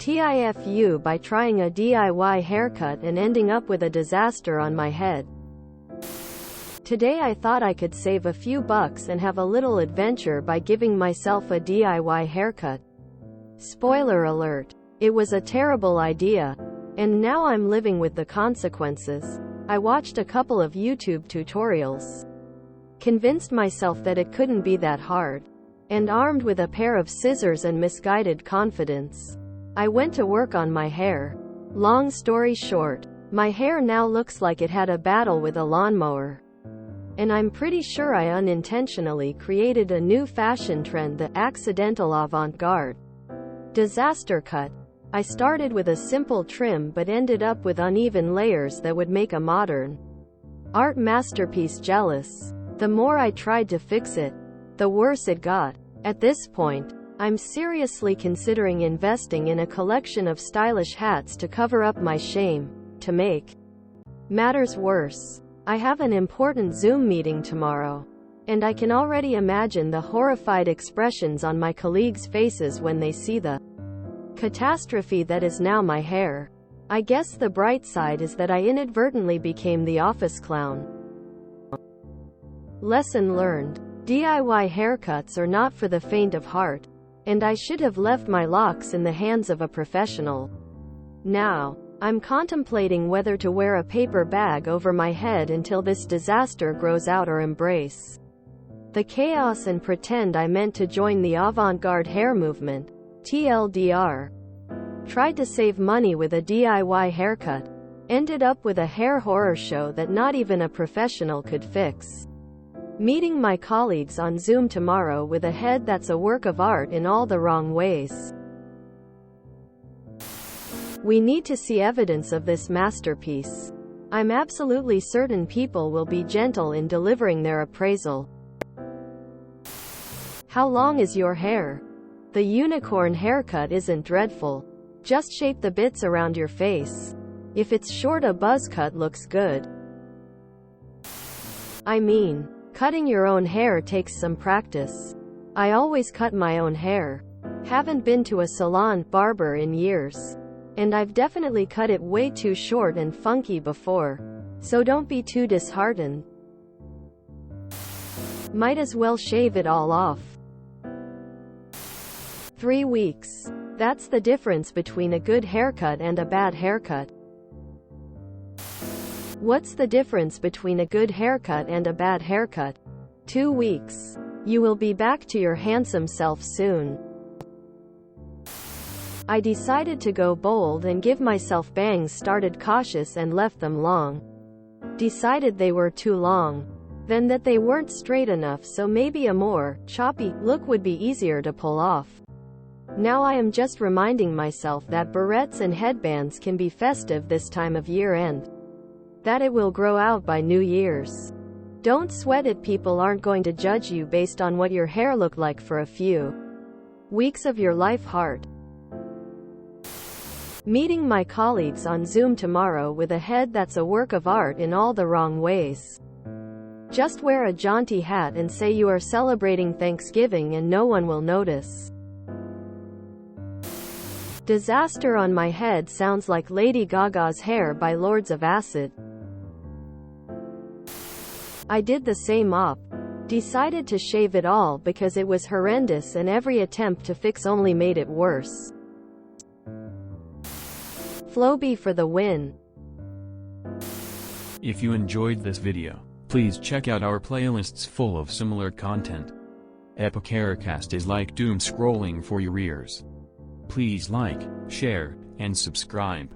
TIFU by trying a DIY haircut and ending up with a disaster on my head. Today I thought I could save a few bucks and have a little adventure by giving myself a DIY haircut. Spoiler alert. It was a terrible idea. And now I'm living with the consequences. I watched a couple of YouTube tutorials. Convinced myself that it couldn't be that hard. And armed with a pair of scissors and misguided confidence, I went to work on my hair. Long story short, my hair now looks like it had a battle with a lawnmower. And I'm pretty sure I unintentionally created a new fashion trend, the accidental avant-garde disaster cut. I started with a simple trim but ended up with uneven layers that would make a modern art masterpiece jealous. The more I tried to fix it, the worse it got. At this point, I'm seriously considering investing in a collection of stylish hats to cover up my shame. To make matters worse, I have an important Zoom meeting tomorrow, and I can already imagine the horrified expressions on my colleagues' faces when they see the catastrophe that is now my hair. I guess the bright side is that I inadvertently became the office clown. Lesson learned. DIY haircuts are not for the faint of heart, and I should have left my locks in the hands of a professional. Now, I'm contemplating whether to wear a paper bag over my head until this disaster grows out or embrace the chaos and pretend I meant to join the avant-garde hair movement. TLDR. Tried to save money with a DIY haircut. Ended up with a hair horror show that not even a professional could fix. Meeting my colleagues on Zoom tomorrow with a head that's a work of art in all the wrong ways. We need to see evidence of this masterpiece. I'm absolutely certain people will be gentle in delivering their appraisal. How long is your hair? The unicorn haircut isn't dreadful. Just shape the bits around your face. If it's short, a buzz cut looks good. I mean, cutting your own hair takes some practice. I always cut my own hair. Haven't been to a salon barber in years. And I've definitely cut it way too short and funky before. So don't be too disheartened. Might as well shave it all off. 3 weeks. That's the difference between a good haircut and a bad haircut. What's the difference between a good haircut and a bad haircut? 2 weeks. You will be back to your handsome self soon. I decided to go bold and give myself bangs. Started cautious and left them long. Decided they were too long. Then that they weren't straight enough, so maybe a more choppy look would be easier to pull off. Now I am just reminding myself that barrettes and headbands can be festive this time of year and that it will grow out by New Year's. Don't sweat it. People aren't going to judge you based on what your hair looked like for a few weeks of your life. Heart. Meeting my colleagues on Zoom tomorrow with a head that's a work of art in all the wrong ways. Just wear a jaunty hat and say you are celebrating Thanksgiving and no one will notice. Disaster on my head sounds like Lady Gaga's hair by Lords of Acid. I did the same op. Decided to shave it all because it was horrendous and every attempt to fix only made it worse. Floby for the win. If you enjoyed this video, please check out our playlists full of similar content. Epicaricast is like doom scrolling for your ears. Please like, share, and subscribe.